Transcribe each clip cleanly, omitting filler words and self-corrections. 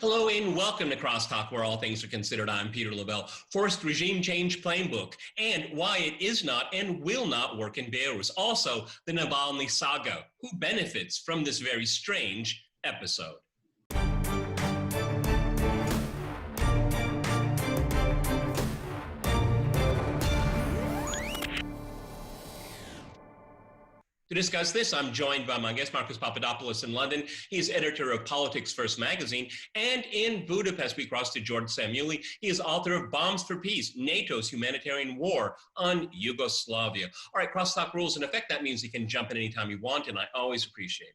Hello and welcome to Crosstalk, where all things are considered. I'm Peter Lavelle. Forced regime change playbook and why it is not and will not work in Belarus. Also, the Navalny saga. Who benefits from this very strange episode? To discuss this, I'm joined by my guest, Marcus Papadopoulos in London. He's editor of Politics First magazine. And in Budapest, we cross to George Samueli. He is author of Bombs for Peace, NATO's Humanitarian War on Yugoslavia. All right, crosstalk rules in effect. That means you can jump in anytime you want, and I always appreciate it.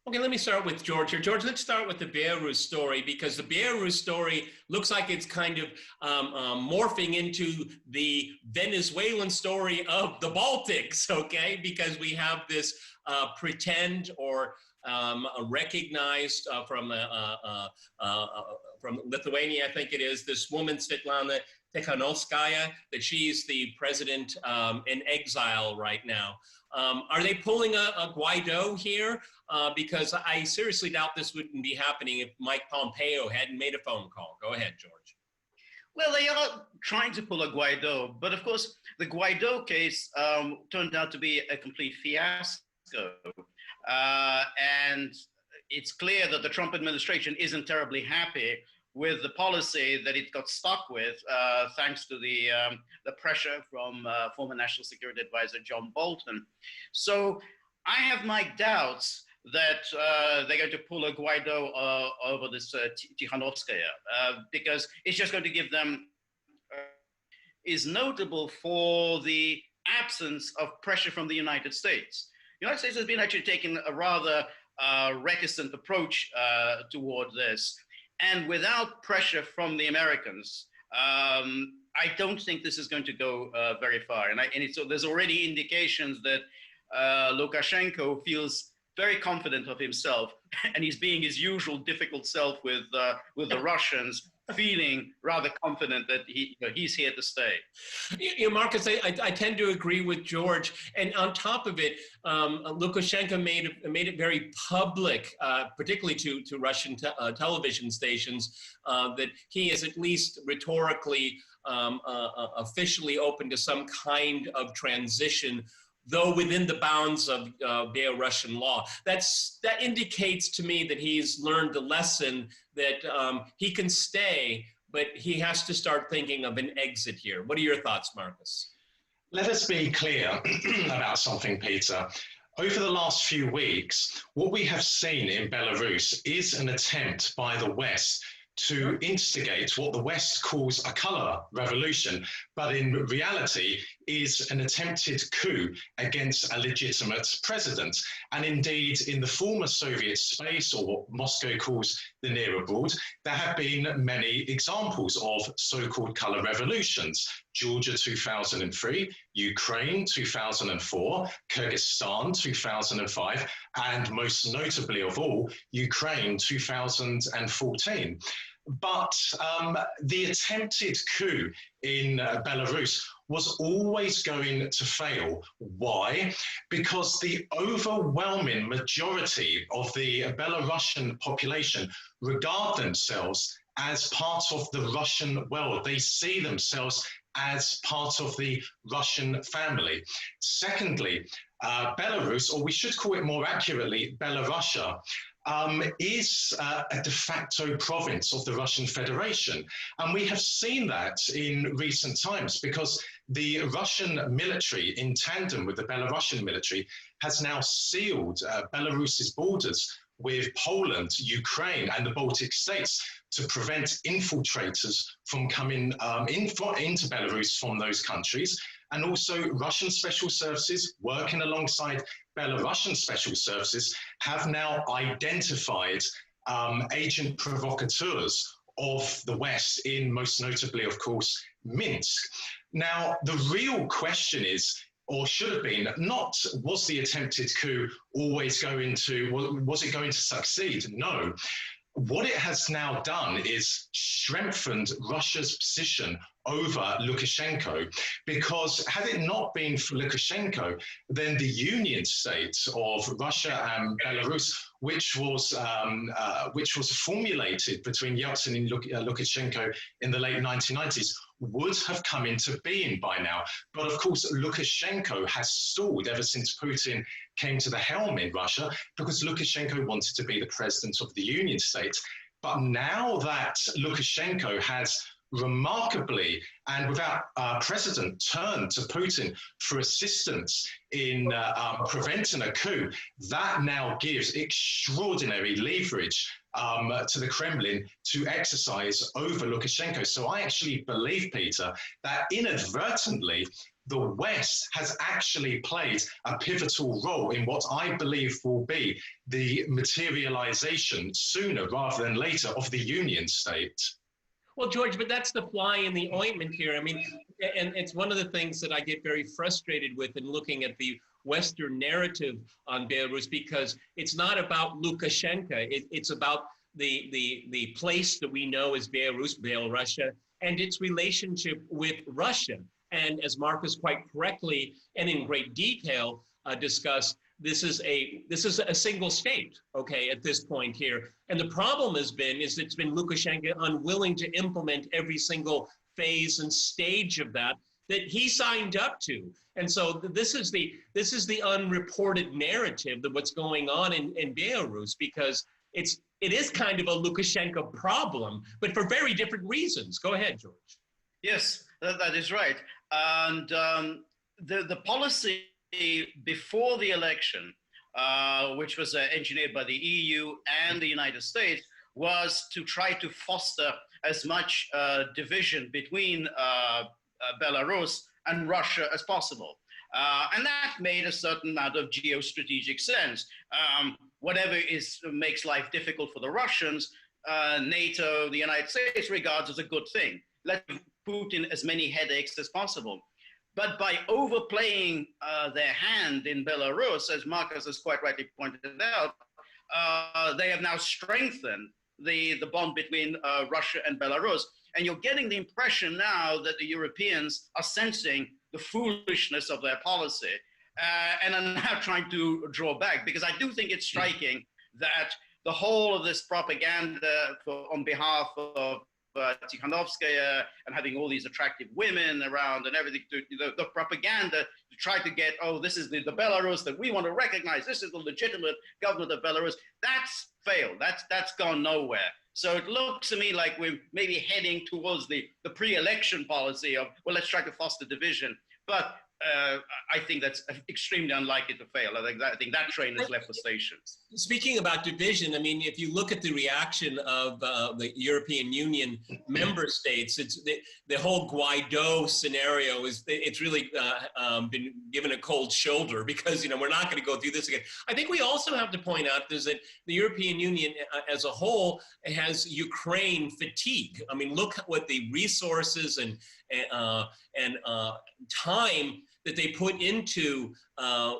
Okay, let me start with George here. George, let's start with the Belarus story, because the Belarus story looks like it's kind of morphing into the Venezuelan story of the Baltics, okay? Because we have this pretend or recognized from Lithuania, I think it is, this woman, Svetlana Tikhanovskaya, that she's the president in exile right now. Are they pulling a Guaido here? Because I seriously doubt this wouldn't be happening if Mike Pompeo hadn't made a phone call. Go ahead, George. Well, they are trying to pull a Guaido, but of course, the Guaido case turned out to be a complete fiasco. And it's clear that the Trump administration isn't terribly happy with the policy that it got stuck with, thanks to the pressure from former National Security Advisor John Bolton. So I have my doubts that they're going to pull a Guaido over this Tikhanovskaya, because it's just going to give them, is notable for the absence of pressure from the United States. The United States has been actually taking a rather reticent approach toward this. And without pressure from the Americans, I don't think this is going to go very far. So there's already indications that Lukashenko feels very confident of himself, and he's being his usual difficult self with the Russians, feeling rather confident that he's here to stay. Marcus, I tend to agree with George. And on top of it, Lukashenko made it very public, particularly to Russian television stations, that he is at least rhetorically officially open to some kind of transition, though within the bounds of Belarusian law. That indicates to me that he's learned the lesson that he can stay, but he has to start thinking of an exit here. What are your thoughts, Marcus? Let us be clear about something, Peter. Over the last few weeks, what we have seen in Belarus is an attempt by the West to instigate what the West calls a color revolution, but in reality is an attempted coup against a legitimate president. And indeed, in the former Soviet space, or what Moscow calls the near abroad, there have been many examples of so-called color revolutions. Georgia 2003, Ukraine 2004, Kyrgyzstan 2005, and most notably of all, Ukraine 2014. But the attempted coup in Belarus was always going to fail. Why? Because the overwhelming majority of the Belarusian population regard themselves as part of the Russian world. They see themselves as part of the Russian family. Secondly, Belarus, or we should call it more accurately, Belarusia, is a de facto province of the Russian Federation. And we have seen that in recent times because the Russian military, in tandem with the Belarusian military, has now sealed Belarus's borders with Poland, Ukraine, and the Baltic states to prevent infiltrators from coming into Belarus from those countries. And also Russian special services working alongside Belarusian special services have now identified agent provocateurs of the West in, most notably, of course, Minsk. Now, the real question is, or should have been, not was the attempted coup always going to, was it going to succeed? No. What it has now done is strengthened Russia's position over Lukashenko, because had it not been for Lukashenko, then the Union states of Russia and Belarus, which was formulated between Yeltsin and Lukashenko in the late 1990s, would have come into being by now. But of course, Lukashenko has stalled ever since Putin came to the helm in Russia, because Lukashenko wanted to be the president of the Union states. But now that Lukashenko has remarkably and without precedent turned to Putin for assistance in preventing a coup, that now gives extraordinary leverage to the Kremlin to exercise over Lukashenko. So I actually believe, Peter, that inadvertently the West has actually played a pivotal role in what I believe will be the materialization sooner rather than later of the Union state. Well, George, but that's the fly in the ointment here. I mean, and it's one of the things that I get very frustrated with in looking at the Western narrative on Belarus, because it's not about Lukashenko. It's about the place that we know as Belarus, Belarusia, and its relationship with Russia. And as Marcus quite correctly and in great detail discussed, this is a single state, okay, at this point here. And the problem has been it's been Lukashenko unwilling to implement every single phase and stage of that he signed up to. And so this is the unreported narrative that what's going on in Belarus, because it is kind of a Lukashenko problem, but for very different reasons. Go ahead, George. Yes, that is right. And the policy before the election, which was engineered by the EU and the United States, was to try to foster as much division between Belarus and Russia as possible. And that made a certain amount of geostrategic sense. Whatever makes life difficult for the Russians, NATO, the United States regards as a good thing. Let Putin as many headaches as possible. But by overplaying their hand in Belarus, as Marcus has quite rightly pointed out, they have now strengthened the bond between Russia and Belarus. And you're getting the impression now that the Europeans are sensing the foolishness of their policy and are now trying to draw back. Because I do think it's striking that the whole of this propaganda on behalf of Tikhanovskaya and having all these attractive women around and everything, the propaganda to try to get, oh, this is the Belarus that we want to recognize, this is the legitimate government of Belarus, that's failed, that's gone nowhere. So it looks to me like we're maybe heading towards the pre-election policy of, well, let's try to foster division. But I think that's extremely unlikely to fail. I think that train has left the stations. Speaking about division, I mean, if you look at the reaction of the European Union member states, it's the whole Guaido scenario it's really been given a cold shoulder, because we're not going to go through this again. I think we also have to point out is that the European Union as a whole has Ukraine fatigue. I mean, look what the resources and time that they put into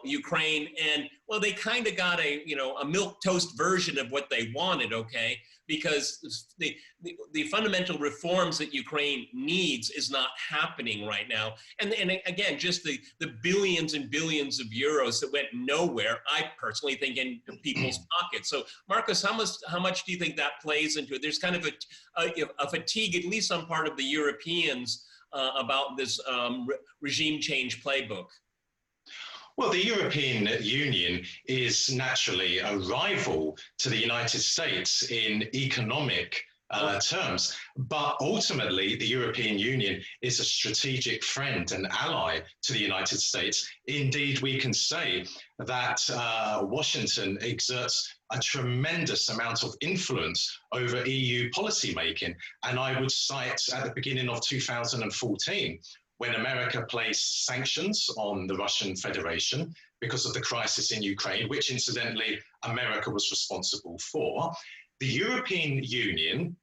Ukraine, and well, they kind of got a milquetoast version of what they wanted, okay? Because the fundamental reforms that Ukraine needs is not happening right now, and again, just the billions and billions of euros that went nowhere, I personally think, into people's pockets. So, Marcus, how much do you think that plays into it? There's kind of a fatigue, at least on part of the Europeans, about this regime change playbook? Well, the European Union is naturally a rival to the United States in economic terms, but ultimately the European Union is a strategic friend and ally to the United States. Indeed, we can say that Washington exerts a tremendous amount of influence over EU policymaking. And I would cite at the beginning of 2014, when America placed sanctions on the Russian Federation because of the crisis in Ukraine, which incidentally America was responsible for. The European Union,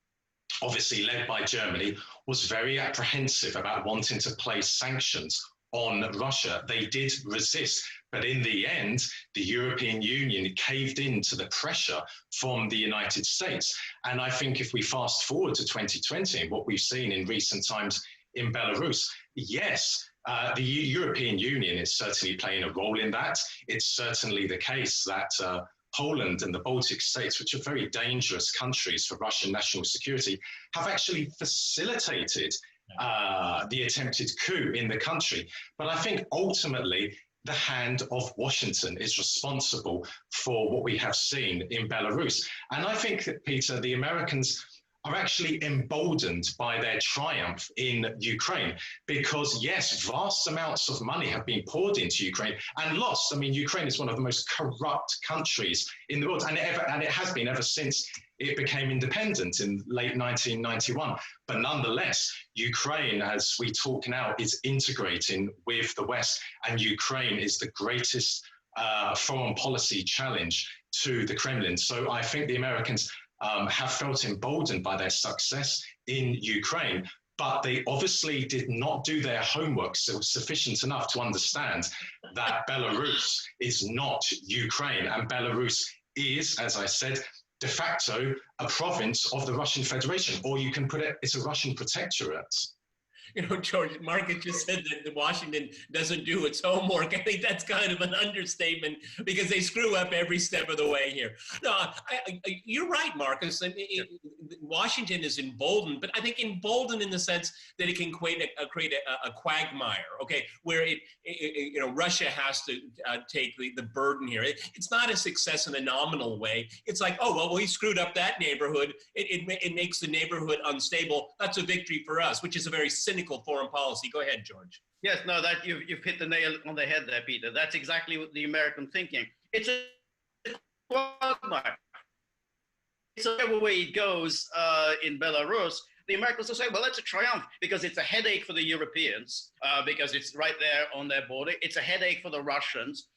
obviously led by Germany, was very apprehensive about wanting to place sanctions on Russia. They did resist, but in the end, the European Union caved in to the pressure from the United States. And I think if we fast forward to 2020, what we've seen in recent times in Belarus. Yes, the European Union is certainly playing a role in that. It's certainly the case that Poland and the Baltic states, which are very dangerous countries for Russian national security, have actually facilitated the attempted coup in the country. But I think ultimately the hand of Washington is responsible for what we have seen in Belarus. And I think that, Peter, the Americans are actually emboldened by their triumph in Ukraine because, yes, vast amounts of money have been poured into Ukraine and lost. I mean, Ukraine is one of the most corrupt countries in the world, and it has been ever since it became independent in late 1991. But nonetheless, Ukraine, as we talk now, is integrating with the West, and Ukraine is the greatest foreign policy challenge to the Kremlin. So I think the Americans have felt emboldened by their success in Ukraine, but they obviously did not do their homework sufficient enough to understand that Belarus is not Ukraine, and Belarus is, as I said, de facto a province of the Russian Federation, or you can put it, it's a Russian protectorate. You know, George, Marcus just said that Washington doesn't do its homework. I think that's kind of an understatement because they screw up every step of the way here. No, you're right, Marcus. I mean, Washington is emboldened, but I think emboldened in the sense that it can create a quagmire, okay, where you know, Russia has to take the burden here. It's not a success in a nominal way. It's like, oh, well, we screwed up that neighborhood. It makes the neighborhood unstable. That's a victory for us, which is a very cynical foreign policy. Go ahead, George. Yes, no, that you've hit the nail on the head there, Peter. That's exactly what the American thinking. It's a quagmire. So whatever way it goes in Belarus, the Americans will say, well, that's a triumph because it's a headache for the Europeans because it's right there on their border. It's a headache for the Russians.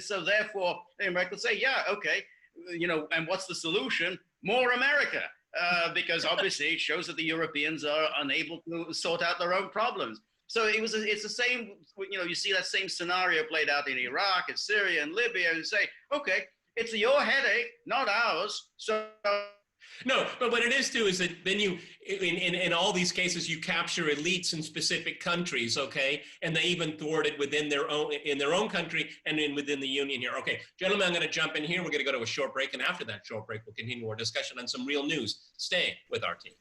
So therefore, the Americans say, yeah, okay, you know, and what's the solution? More America. Because obviously it shows that the Europeans are unable to sort out their own problems. So it's the same, you know, you see that same scenario played out in Iraq and Syria and Libya, and you say, okay, it's your headache, not ours. So no, but what it is too is that then you, in all these cases, you capture elites in specific countries, okay, and they even thwart it within their own country and within the union here. Okay, gentlemen, I'm going to jump in here. We're going to go to a short break, and after that short break, we'll continue our discussion on some real news. Stay with our team.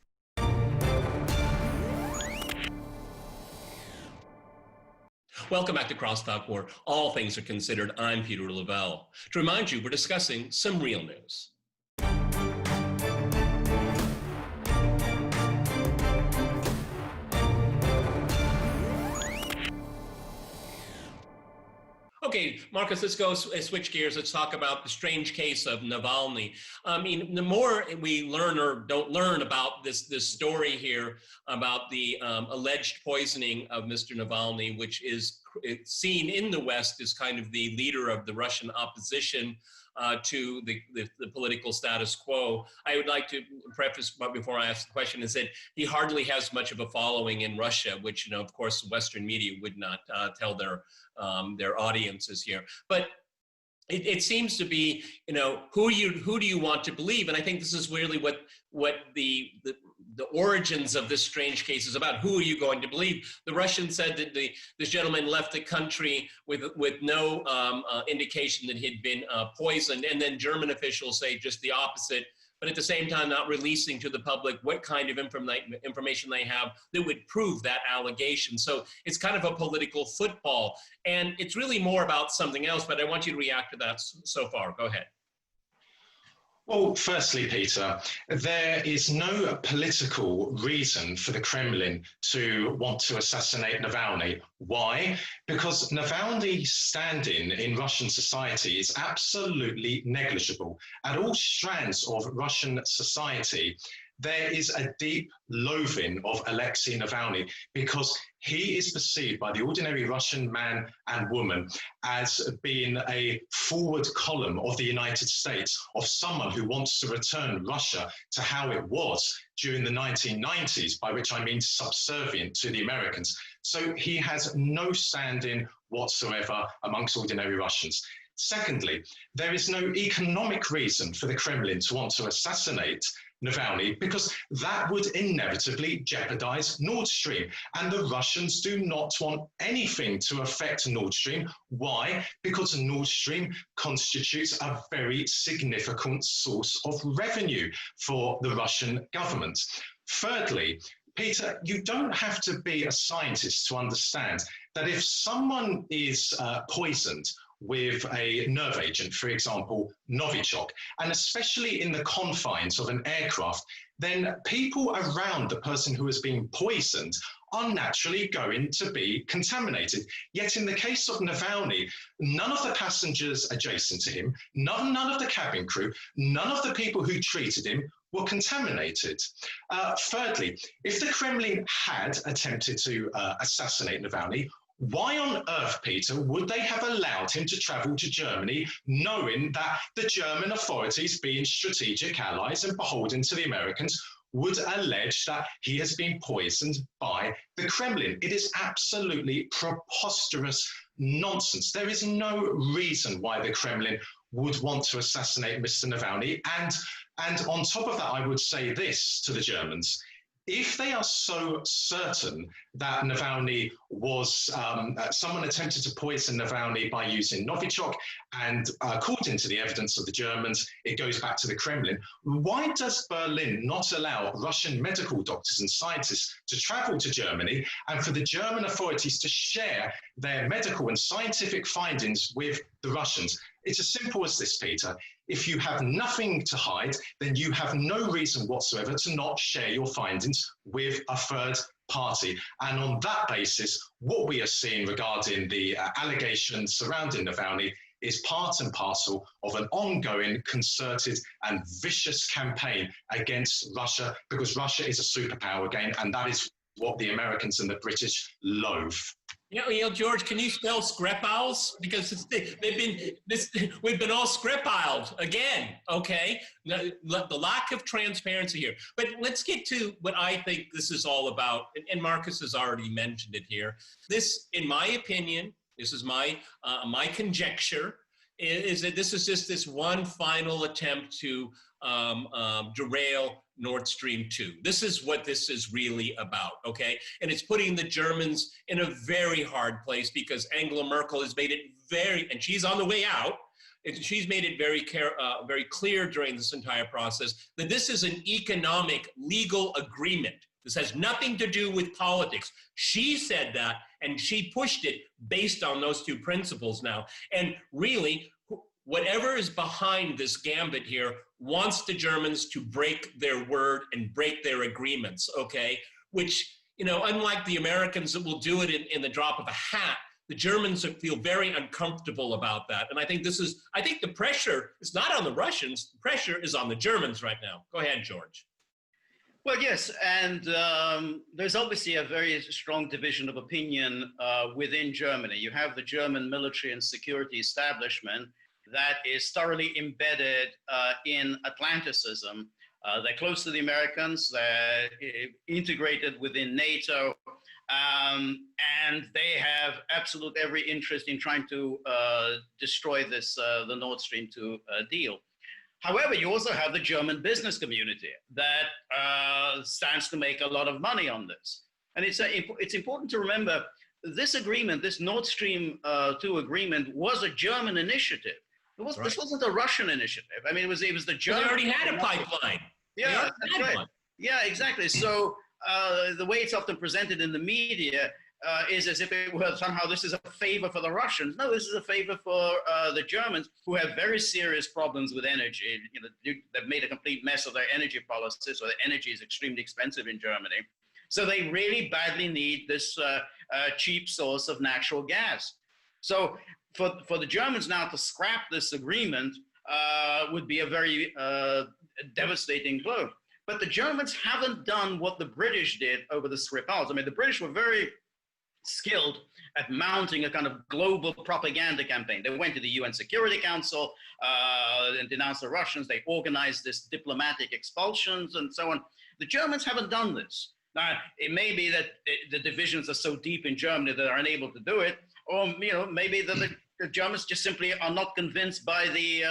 Welcome back to Crosstalk, where all things are considered. I'm Peter Lavelle. To remind you, we're discussing some real news. Okay, Marcus, let's go switch gears. Let's talk about the strange case of Navalny. I mean, the more we learn or don't learn about this story here about the alleged poisoning of Mr. Navalny, which is seen in the West as kind of the leader of the Russian opposition to the political status quo. I would like to preface before I ask the question is that he hardly has much of a following in Russia, which, you know, of course, Western media would not tell their audiences here. But it seems to be, you know, who do you want to believe? And I think this is really what the origins of this strange case is about. Who are you going to believe? The Russians said that this gentleman left the country with no indication that he'd been poisoned, and then German officials say just the opposite, but at the same time not releasing to the public what kind of information they have that would prove that allegation. So it's kind of a political football, and it's really more about something else, but I want you to react to that so far. Go ahead. Well, firstly, Peter, there is no political reason for the Kremlin to want to assassinate Navalny. Why? Because Navalny's standing in Russian society is absolutely negligible. At all strands of Russian society, there is a deep loathing of Alexei Navalny because he is perceived by the ordinary Russian man and woman as being a forward column of the United States, of someone who wants to return Russia to how it was during the 1990s, by which I mean subservient to the Americans. So he has no standing whatsoever amongst ordinary Russians. Secondly, there is no economic reason for the Kremlin to want to assassinate Navalny, because that would inevitably jeopardize Nord Stream. And the Russians do not want anything to affect Nord Stream. Why? Because Nord Stream constitutes a very significant source of revenue for the Russian government. Thirdly, Peter, you don't have to be a scientist to understand that if someone is poisoned with a nerve agent, for example, Novichok, and especially in the confines of an aircraft, then people around the person who has been poisoned are naturally going to be contaminated. Yet in the case of Navalny, none of the passengers adjacent to him, none of the cabin crew, none of the people who treated him were contaminated. Thirdly, if the Kremlin had attempted to assassinate Navalny, why on earth, Peter, would they have allowed him to travel to Germany, knowing that the German authorities, being strategic allies and beholden to the Americans, would allege that he has been poisoned by the Kremlin? It is absolutely preposterous nonsense. There is no reason why the Kremlin would want to assassinate Mr. Navalny. And on top of that, I would say this to the Germans. If they are so certain that Navalny was, someone attempted to poison Navalny by using Novichok, and according to the evidence of the Germans, it goes back to the Kremlin, why does Berlin not allow Russian medical doctors and scientists to travel to Germany and for the German authorities to share their medical and scientific findings with the Russians? It's as simple as this, Peter. If you have nothing to hide, then you have no reason whatsoever to not share your findings with a third party. And on that basis, what we are seeing regarding the allegations surrounding Navalny is part and parcel of an ongoing, concerted and vicious campaign against Russia, because Russia is a superpower again, and that is what the Americans and the British loathe. You know, George, can you spell Skripals? Because we've been all Skripaled again, okay? The lack of transparency here. But let's get to what I think this is all about, and Marcus has already mentioned it here. This, in my opinion, this is my conjecture, is that this is just this one final attempt to derail Nord Stream 2. This is what this is really about, okay? And it's putting the Germans in a very hard place because Angela Merkel has made it and she's on the way out, she's made it very clear during this entire process that this is an economic, legal agreement. This has nothing to do with politics. She said that, and she pushed it based on those two principles now. And really, whatever is behind this gambit here wants the Germans to break their word and break their agreements, okay? Which, you know, unlike the Americans that will do it in the drop of a hat, the Germans feel very uncomfortable about that. And I think the pressure is not on the Russians, the pressure is on the Germans right now. Go ahead, George. Well, yes, and there's obviously a very strong division of opinion within Germany. You have the German military and security establishment that is thoroughly embedded in Atlanticism. They're close to the Americans, they're integrated within NATO, and they have absolute every interest in trying to destroy this, the Nord Stream 2 deal. However, you also have the German business community that stands to make a lot of money on this. And it's important to remember this agreement, this Nord Stream 2 agreement, was a German initiative. This wasn't a Russian initiative. I mean, it was the German. They already had a pipeline. Yeah, that's right. One. Yeah, exactly. So the way it's often presented in the media is as if it was somehow this is a favor for the Russians. No, this is a favor for the Germans, who have very serious problems with energy. You know, they've made a complete mess of their energy policy, so the energy is extremely expensive in Germany. So they really badly need this cheap source of natural gas. So for the Germans now to scrap this agreement would be a very devastating blow. But the Germans haven't done what the British did over the Skripals. I mean, the British were very skilled at mounting a kind of global propaganda campaign. They went to the UN Security Council and denounced the Russians. They organized this diplomatic expulsions and so on. The Germans haven't done this. Now, it may be that the divisions are so deep in Germany that they're unable to do it, or maybe that the Germans just simply are not convinced by the,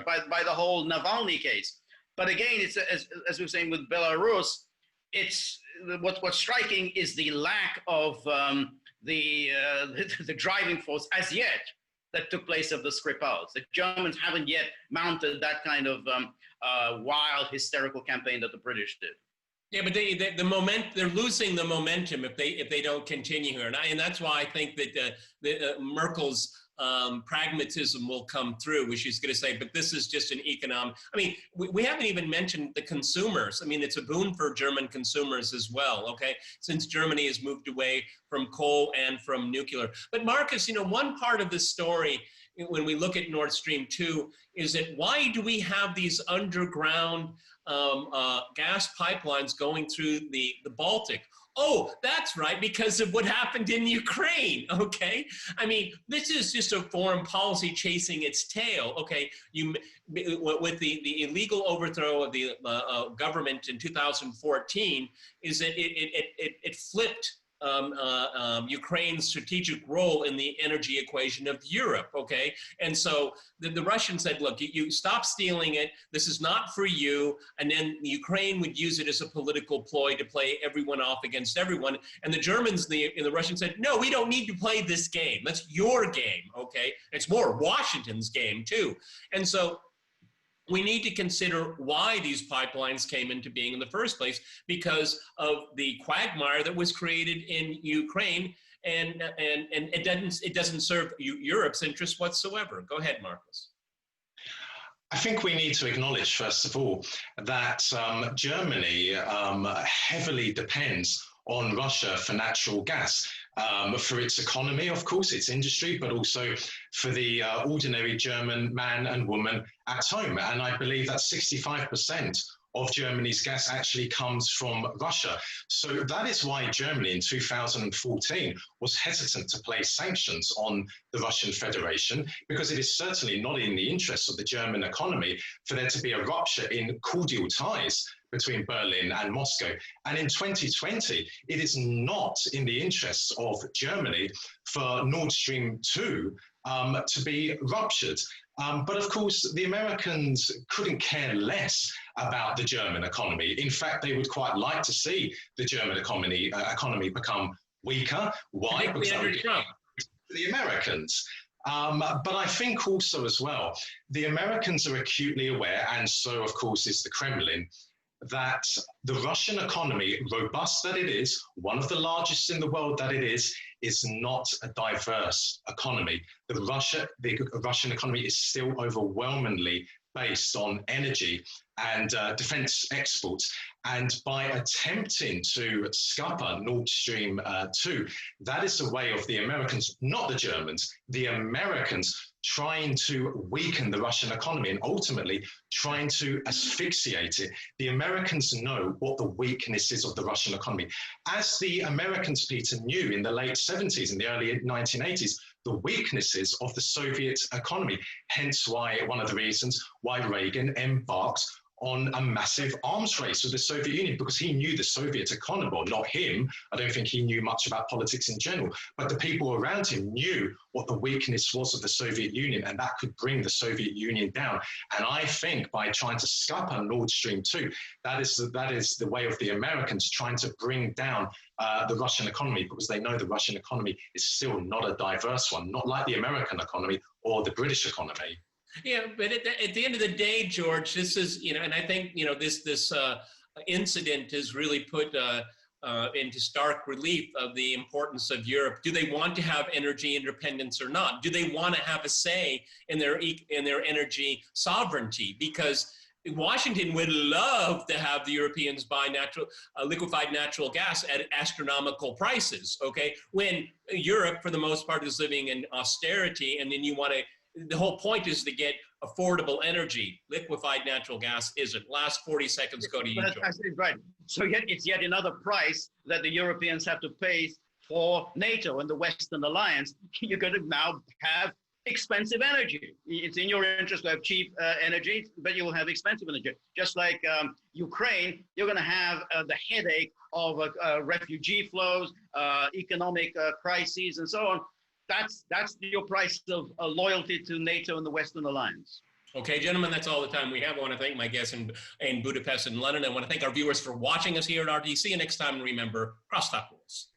by the whole Navalny case. But again, it's as we were saying with Belarus, it's what's striking is the lack of the driving force as yet that took place of the Skripals. The Germans haven't yet mounted that kind of wild, hysterical campaign that the British did. Yeah, but they're losing the momentum if they don't continue here, and that's why I think that Merkel's pragmatism will come through, which she's going to say, but this is just an economic. I mean, we haven't even mentioned the consumers. I mean, it's a boon for German consumers as well. Okay, since Germany has moved away from coal and from nuclear. But Marcus, one part of this story, when we look at Nord Stream 2, is that why do we have these underground gas pipelines going through the Baltic? Oh, that's right, because of what happened in Ukraine, okay? I mean, this is just a foreign policy chasing its tail, okay? With the illegal overthrow of the government in 2014, is that it flipped Ukraine's strategic role in the energy equation of Europe, okay? And so the Russians said, look, you stop stealing it, this is not for you, and then Ukraine would use it as a political ploy to play everyone off against everyone, and the Germans and the Russians said, no, we don't need to play this game, that's your game, okay? It's more Washington's game too. And so we need to consider why these pipelines came into being in the first place, because of the quagmire that was created in Ukraine, and it doesn't serve Europe's interests whatsoever. Go ahead, Marcus. I think we need to acknowledge, first of all, that Germany heavily depends on Russia for natural gas. For its economy, of course, its industry, but also for the ordinary German man and woman at home. And I believe that 65% of Germany's gas actually comes from Russia. So that is why Germany in 2014 was hesitant to place sanctions on the Russian Federation, because it is certainly not in the interests of the German economy for there to be a rupture in cordial ties between Berlin and Moscow. And in 2020, it is not in the interests of Germany for Nord Stream 2 to be ruptured. But of course, the Americans couldn't care less about the German economy. In fact, they would quite like to see the German economy become weaker. Why? Because that would be the Americans. But I think also as well, the Americans are acutely aware, and so of course is the Kremlin, that the Russian economy, robust that it is, one of the largest in the world that it is not a diverse economy. The Russian economy is still overwhelmingly based on energy and defense exports. And by attempting to scupper Nord Stream 2, that is the way of the Americans, not the Germans, the Americans trying to weaken the Russian economy and ultimately trying to asphyxiate it. The Americans know what the weaknesses of the Russian economy. As the Americans, Peter, knew in the late 70s and the early 1980s, the weaknesses of the Soviet economy. Hence why one of the reasons why Reagan embarked on a massive arms race with the Soviet Union, because he knew the Soviet economy, well, not him, I don't think he knew much about politics in general, but the people around him knew what the weakness was of the Soviet Union, and that could bring the Soviet Union down. And I think by trying to scupper Nord Stream 2, that is the way of the Americans trying to bring down the Russian economy, because they know the Russian economy is still not a diverse one, not like the American economy or the British economy. Yeah, but at the end of the day, George, this is, and I think, this incident has really put into stark relief of the importance of Europe. Do they want to have energy independence or not? Do they want to have a say in their energy sovereignty? Because Washington would love to have the Europeans buy liquefied natural gas at astronomical prices, okay? When Europe, for the most part, is living in austerity, and then the whole point is to get affordable energy. Liquefied natural gas isn't. Last 40 seconds, go to you, George. That's right. So it's yet another price that the Europeans have to pay for NATO and the Western Alliance. You're going to now have expensive energy. It's in your interest to have cheap energy, but you will have expensive energy. Just like Ukraine, you're going to have the headache of refugee flows, economic crises, and so on. that's your price of loyalty to NATO and the Western alliance. Okay, gentlemen, that's all the time we have. I want to thank my guests in Budapest and London. I want to thank our viewers for watching us here at RD. See you next time. And remember, crosstalk rules.